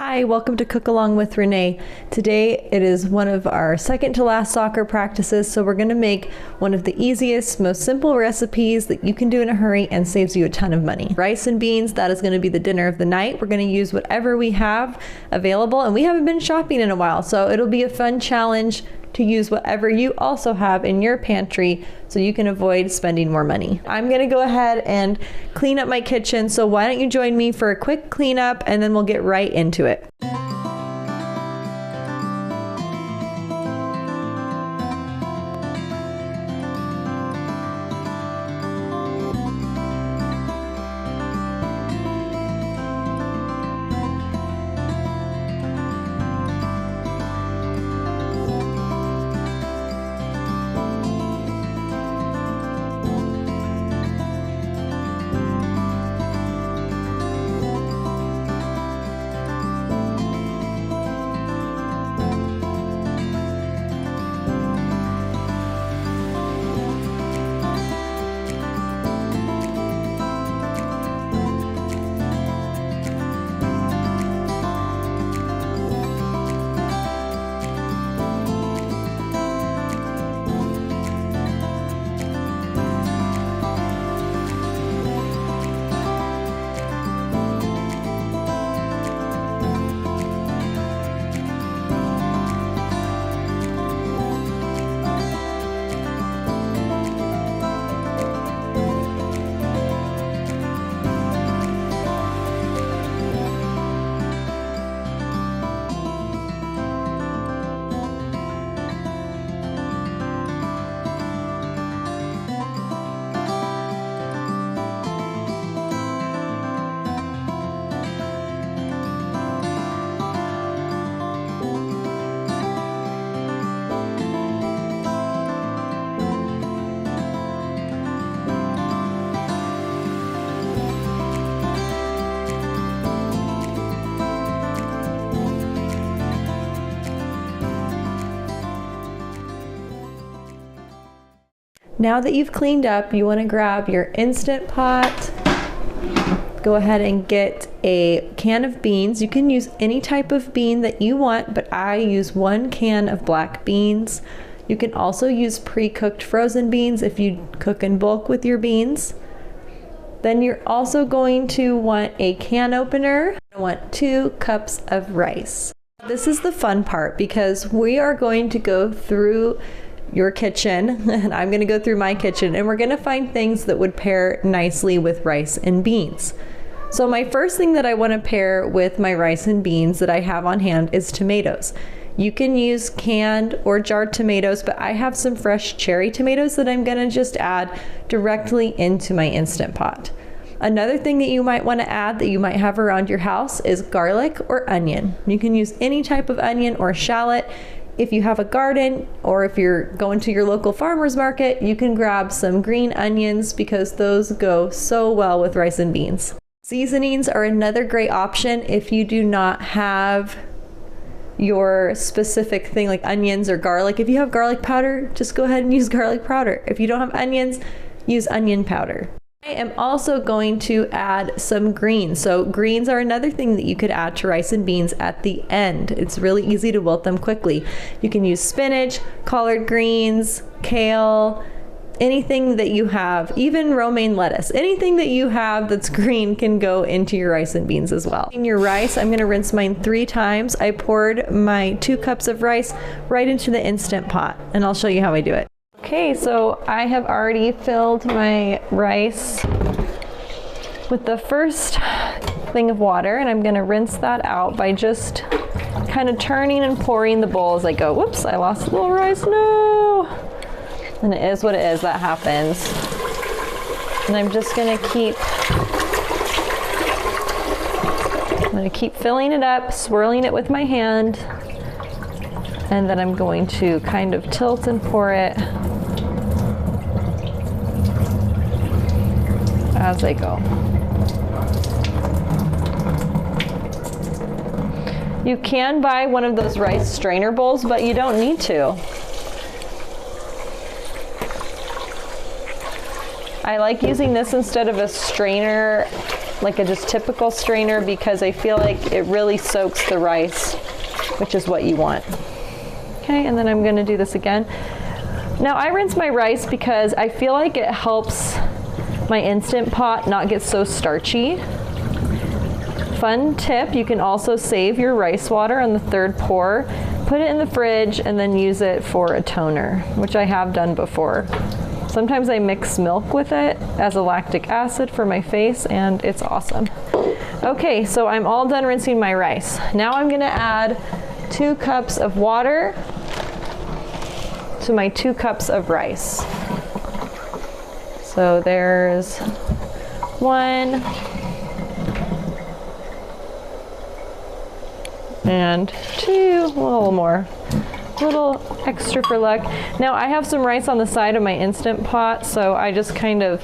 Hi, welcome to Cook Along with Renee. Today it is one of our second to last soccer practices, so we're going to make one of the easiest, most simple recipes that you can do in a hurry and saves you a ton of money. Rice and beans, that is going to be the dinner of the night. We're going to use whatever we have available, and we haven't been shopping in a while, so it'll be a fun challenge to use whatever you also have in your pantry so you can avoid spending more money. I'm gonna go ahead and clean up my kitchen, so why don't you join me for a quick cleanup and then we'll get right into it. Now that you've cleaned up, you want to grab your Instantpot. Go ahead and get a can of beans. You can use any type of bean that you want, but I use 1 can of black beans. You can also use pre-cooked frozen beans if you cook in bulk with your beans. Then you're also going to want a can opener. I want 2 cups of rice. This is the fun part because we are going to go through your kitchen and I'm going to go through my kitchen and we're going to find things that would pair nicely with rice and beans. So my first thing that I want to pair with my rice and beans that I have on hand is tomatoes. You can use canned or jarred tomatoes, but I have some fresh cherry tomatoes that I'm going to just add directly into my Instant Pot. Another thing that you might want to add that you might have around your house is garlic or onion. You can use any type of onion or shallot. If you have a garden or if you're going to your local farmer's market, you can grab some green onions because those go so well with rice and beans. Seasonings are another great option if you do not have your specific thing like onions or garlic. If you have garlic powder, just go ahead and use garlic powder. If you don't have onions, use onion powder. I am also going to add some greens. So greens are another thing that you could add to rice and beans at the end. It's really easy to wilt them quickly. You can use spinach, collard greens, kale, anything that you have, even romaine lettuce. Anything that you have that's green can go into your rice and beans as well. In your rice, I'm gonna rinse mine 3 times. I poured my 2 cups of rice right into the Instant Pot, and I'll show you how I do it. Okay, so I have already filled my rice with the first thing of water, and I'm going to rinse that out by just kind of turning and pouring the bowl as I go. Whoops, I lost a little rice, no! And it is what it is, that happens. And I'm just going to keep filling it up, swirling it with my hand, and then I'm going to kind of tilt and pour it as I go. You can buy one of those rice strainer bowls, but you don't need to. I like using this instead of a strainer like a just typical strainer because I feel like it really soaks the rice, which is what you want. Okay, and then I'm gonna do this again. Now I rinse my rice because I feel like it helps my Instant Pot not get so starchy. Fun tip, you can also save your rice water on the third pour, put it in the fridge, and then use it for a toner, which I have done before. Sometimes I mix milk with it as a lactic acid for my face, and it's awesome. Okay, so I'm all done rinsing my rice. Now I'm gonna add 2 cups of water to my 2 cups of rice. So there's 1 and 2, a little more, a little extra for luck. Now I have some rice on the side of my Instant Pot, so I just kind of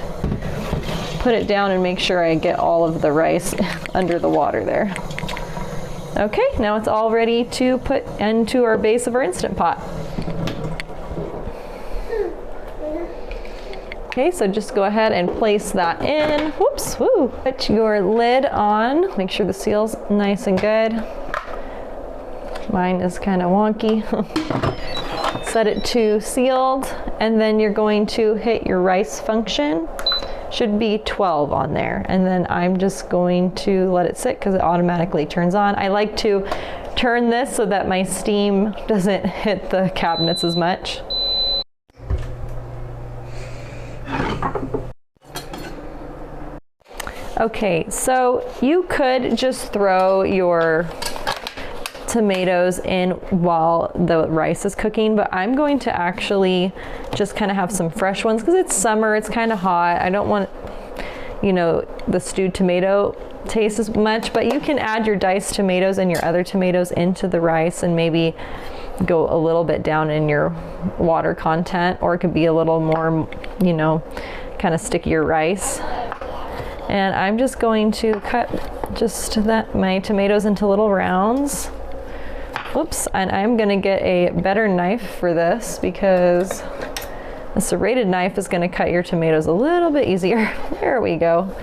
put it down and make sure I get all of the rice under the water there. Okay, now it's all ready to put into our base of our Instant Pot. Okay, so just go ahead and place that in. Whoops, woo. Put your lid on. Make sure the seal's nice and good. Mine is kind of wonky. Set it to sealed, and then you're going to hit your rice function. Should be 12 on there, and then I'm just going to let it sit because it automatically turns on. I like to turn this so that my steam doesn't hit the cabinets as much. Okay, so you could just throw your tomatoes in while the rice is cooking, but I'm going to actually just kind of have some fresh ones because it's summer, it's kind of hot. I don't want, you know, the stewed tomato taste as much, but you can add your diced tomatoes and your other tomatoes into the rice and maybe go a little bit down in your water content, or it could be a little more, you know, kind of stickier rice. And I'm just going to cut my tomatoes into little rounds. Oops, and I'm gonna get a better knife for this because a serrated knife is gonna cut your tomatoes a little bit easier. There we go.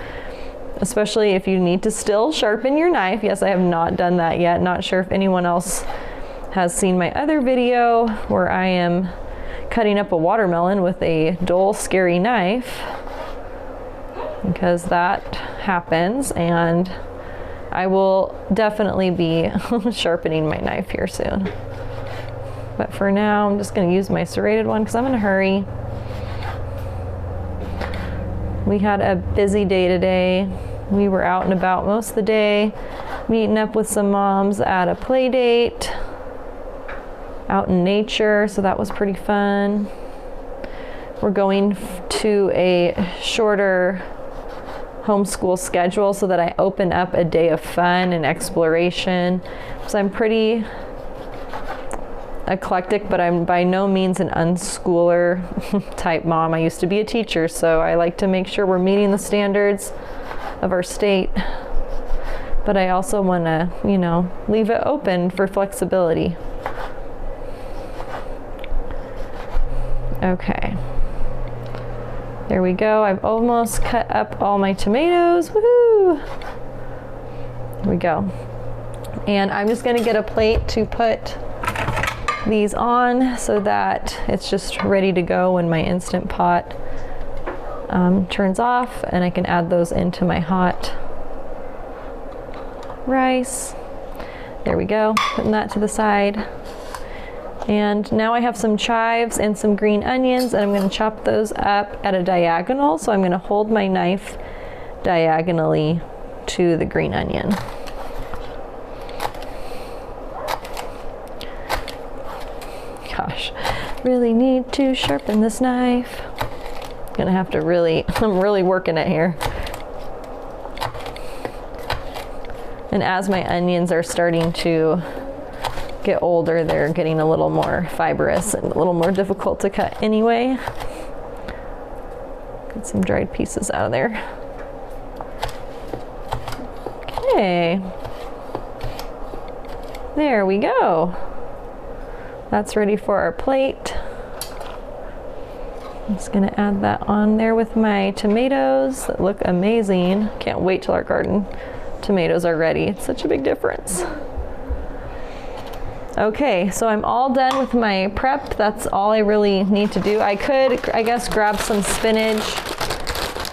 Especially if you need to still sharpen your knife. Yes, I have not done that yet. Not sure if anyone else has seen my other video where I am cutting up a watermelon with a dull, scary knife, because that happens, and I will definitely be sharpening my knife here soon. But for now, I'm just going to use my serrated one because I'm in a hurry. We had a busy day today. We were out and about most of the day, meeting up with some moms at a play date out in nature, so that was pretty fun. We're going to a shorter homeschool schedule so that I open up a day of fun and exploration. So I'm pretty eclectic, but I'm by no means an unschooler type mom. I used to be a teacher, so I like to make sure we're meeting the standards of our state. But I also want to, you know, leave it open for flexibility. Okay. There we go. I've almost cut up all my tomatoes. Woohoo! There we go. And I'm just gonna get a plate to put these on so that it's just ready to go when my Instant Pot turns off, and I can add those into my hot rice. There we go. Putting that to the side. And now I have some chives and some green onions, and I'm going to chop those up at a diagonal. So I'm going to hold my knife diagonally to the green onion. Gosh, really need to sharpen this knife. I'm gonna have to I'm really working it here. And as my onions are starting to get older, they're getting a little more fibrous and a little more difficult to cut anyway. Get some dried pieces out of there. Okay. There we go. That's ready for our plate. I'm just gonna add that on there with my tomatoes that look amazing. Can't wait till our garden tomatoes are ready. It's such a big difference. Okay, so I'm all done with my prep. That's all I really need to do. I could, I guess, grab some spinach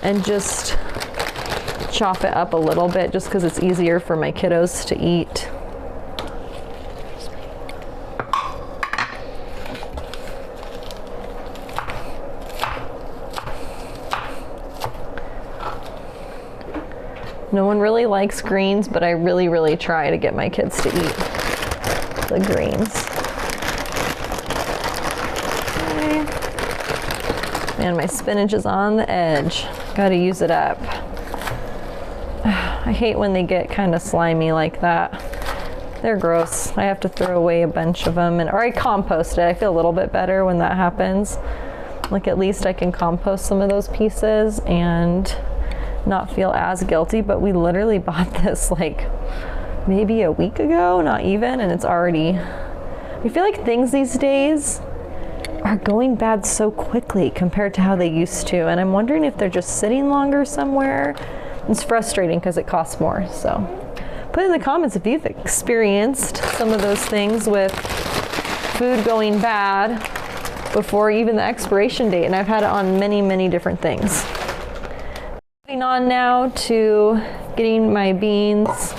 and just chop it up a little bit just because it's easier for my kiddos to eat. No one really likes greens, but I really try to get my kids to eat the greens. Okay. Man, my spinach is on the edge. Gotta use it up. I hate when they get kind of slimy like that. They're gross. I have to throw away a bunch of them, or I compost it. I feel a little bit better when that happens. Like at least I can compost some of those pieces and not feel as guilty, but we literally bought this like maybe a week ago, not even, and it's already, I feel like things these days are going bad so quickly compared to how they used to, and I'm wondering if they're just sitting longer somewhere. It's frustrating because it costs more. So put in the comments if you've experienced some of those things with food going bad before even the expiration date, and I've had it on many different things. Moving on now to getting my beans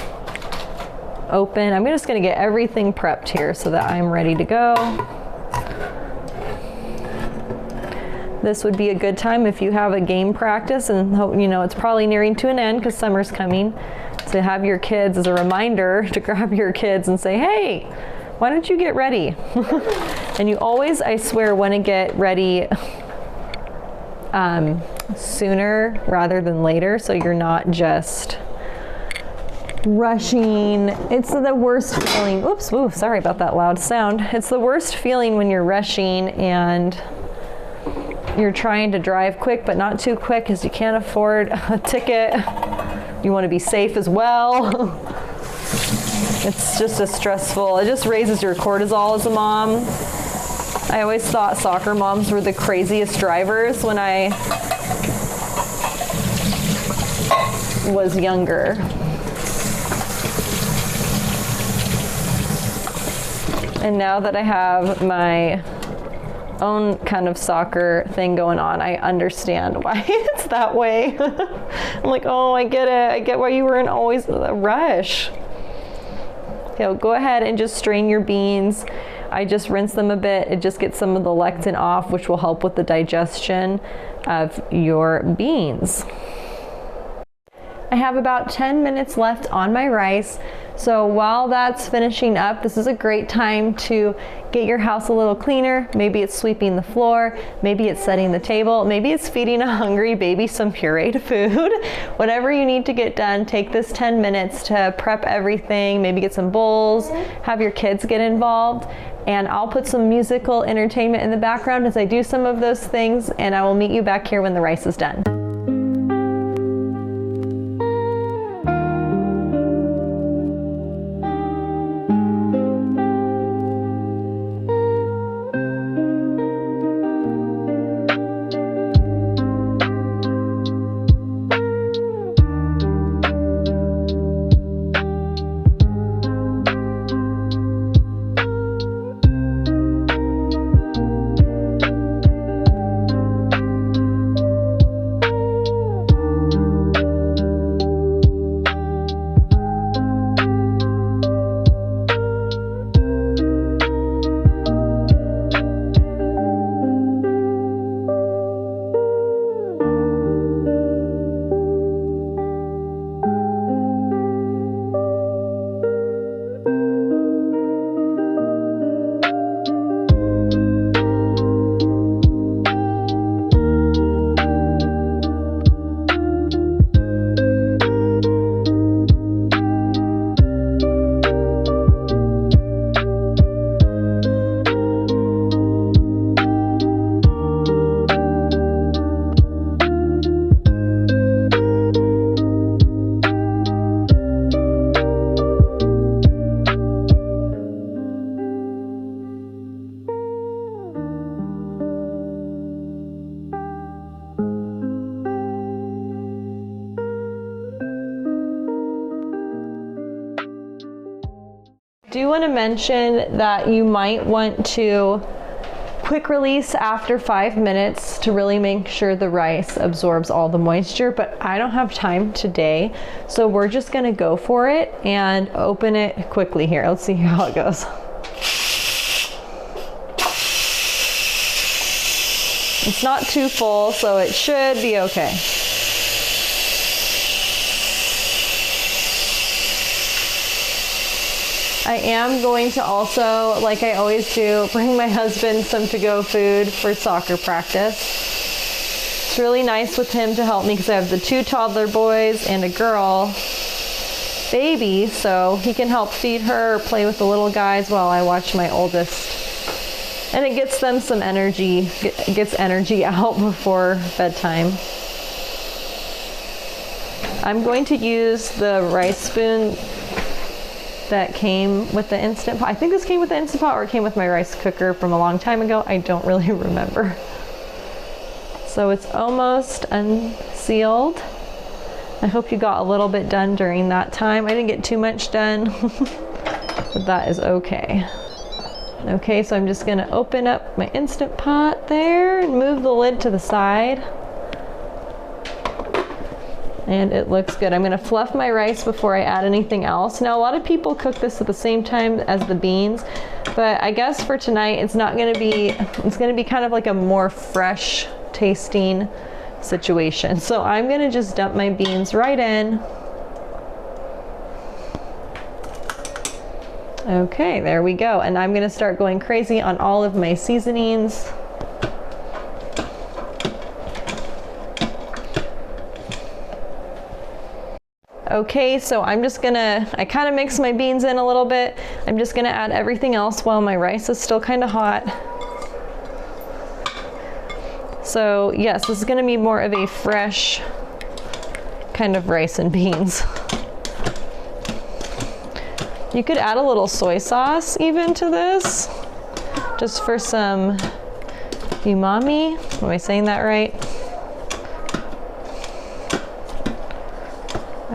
open. I'm just going to get everything prepped here so that I'm ready to go. This would be a good time if you have a game practice, and you know it's probably nearing to an end because summer's coming, to have your kids as a reminder to grab your kids and say, hey, why don't you get ready? And you always, I swear, want to get ready sooner rather than later, so you're not just rushing. It's the worst feeling. Oops, ooh, sorry about that loud sound. It's the worst feeling when you're rushing and you're trying to drive quick, but not too quick because you can't afford a ticket. You want to be safe as well. It's just a stressful, it just raises your cortisol as a mom. I always thought soccer moms were the craziest drivers when I was younger. And now that I have my own kind of soccer thing going on, I understand why it's that way. I'm like, oh, I get it. I get why you were in always a rush. Okay, go ahead and just strain your beans. I just rinse them a bit. It just gets some of the lectin off, which will help with the digestion of your beans. I have about 10 minutes left on my rice. So while that's finishing up, this is a great time to get your house a little cleaner. Maybe it's sweeping the floor, maybe it's setting the table, maybe it's feeding a hungry baby some pureed food. Whatever you need to get done, take this 10 minutes to prep everything, maybe get some bowls, have your kids get involved, and I'll put some musical entertainment in the background as I do some of those things, and I will meet you back here when the rice is done. do want to mention that you might want to quick release after 5 minutes to really make sure the rice absorbs all the moisture, but I don't have time today, so we're just gonna go for it and open it quickly here. Let's see how it goes. It's not too full, so it should be okay. I am going to also, like I always do, bring my husband some to-go food for soccer practice. It's really nice with him to help me because I have the 2 toddler boys and a girl baby, so he can help feed her or play with the little guys while I watch my oldest. And it gets them some energy, gets energy out before bedtime. I'm going to use the rice spoon that came with the Instant Pot. I think this came with the Instant Pot or it came with my rice cooker from a long time ago. I don't really remember. So it's almost unsealed. I hope you got a little bit done during that time. I didn't get too much done, but that is okay. Okay, so I'm just gonna open up my Instant Pot there and move the lid to the side. And it looks good. I'm gonna fluff my rice before I add anything else. Now, a lot of people cook this at the same time as the beans, but I guess for tonight, it's gonna be kind of like a more fresh tasting situation. So I'm gonna just dump my beans right in. Okay, there we go. And I'm gonna start going crazy on all of my seasonings. Okay, so I kind of mix my beans in a little bit. I'm just gonna add everything else while my rice is still kind of hot. So yes, this is gonna be more of a fresh kind of rice and beans. You could add a little soy sauce even to this, just for some umami. Am I saying that right?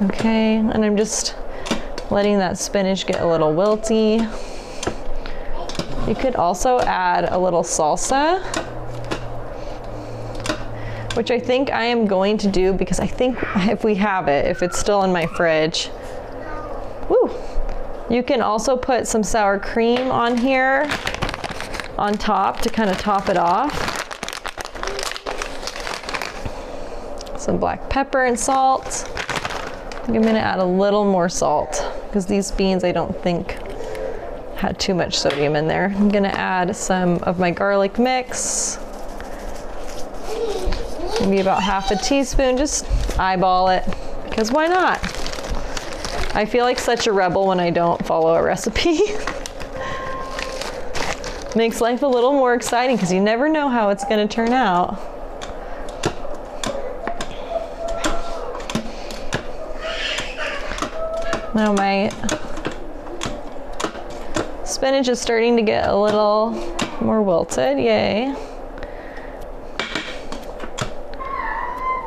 Okay, and I'm just letting that spinach get a little wilty. You could also add a little salsa, which I think I am going to do because I think if we have it, if it's still in my fridge. Woo! You can also put some sour cream on here on top to kind of top it off. Some black pepper and salt. I think I'm gonna add a little more salt because these beans I don't think had too much sodium in there. I'm gonna add some of my garlic mix. Maybe about half a teaspoon, just eyeball it, because why not? I feel like such a rebel when I don't follow a recipe. Makes life a little more exciting because you never know how it's gonna turn out. Now my spinach is starting to get a little more wilted, yay.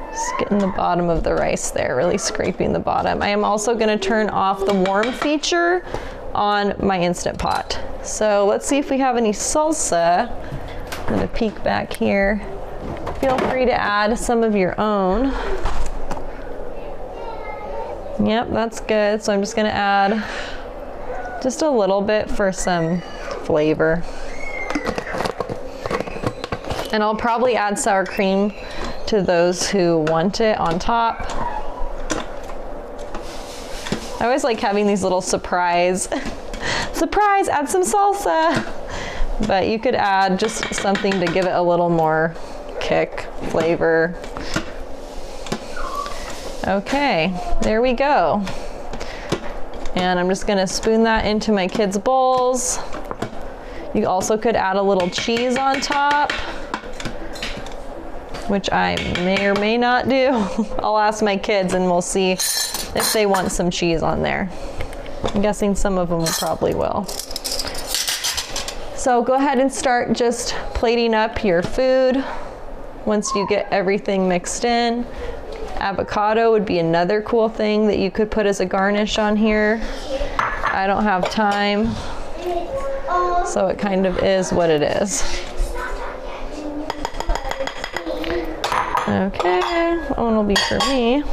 Just getting the bottom of the rice there, really scraping the bottom. I am also gonna turn off the warm feature on my Instant Pot. So let's see if we have any salsa. I'm gonna peek back here. Feel free to add some of your own. Yep, that's good. So I'm just gonna add just a little bit for some flavor. And I'll probably add sour cream to those who want it on top. I always like having these little surprise, add some salsa. But you could add just something to give it a little more kick, flavor. Okay, there we go. And I'm just gonna spoon that into my kids' bowls. You also could add a little cheese on top, which I may or may not do. I'll ask my kids and we'll see if they want some cheese on there. I'm guessing some of them probably will. So go ahead and start just plating up your food once you get everything mixed in. Avocado would be another cool thing that you could put as a garnish on here. I don't have time. So it kind of is what it is. Okay, that one will be for me.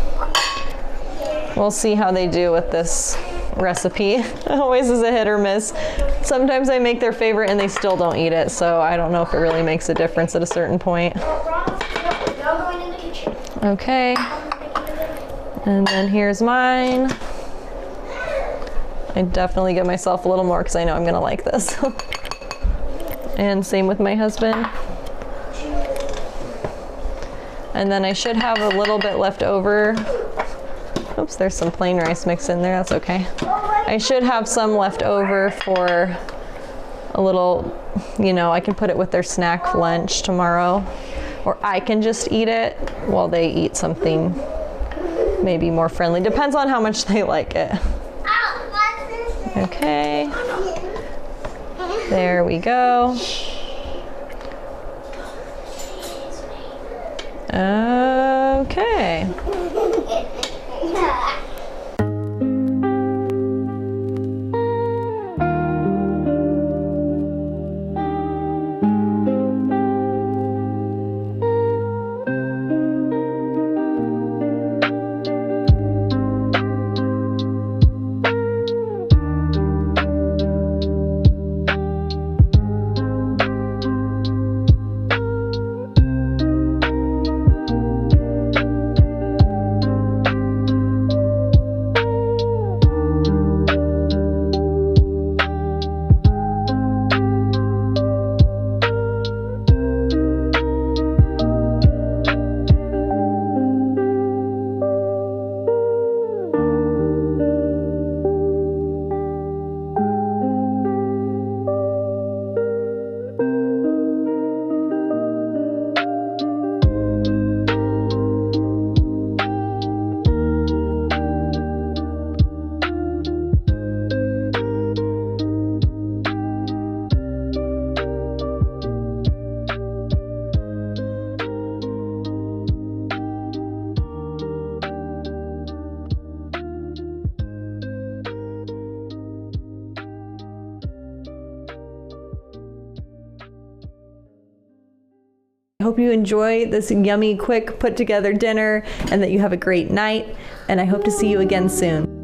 We'll see how they do with this recipe. It always is a hit or miss. Sometimes I make their favorite and they still don't eat it, so I don't know if it really makes a difference at a certain point. Okay, and then here's mine. I definitely give myself a little more because I know I'm gonna like this. And same with my husband. And then I should have a little bit left over. Oops, there's some plain rice mixed in there, that's okay. I should have some left over for a little, you know, I can put it with their snack lunch tomorrow. Or I can just eat it while they eat something maybe more friendly. Depends on how much they like it. Okay. There we go. Okay. I hope you enjoy this yummy, quick, put together dinner and that you have a great night, and I hope to see you again soon.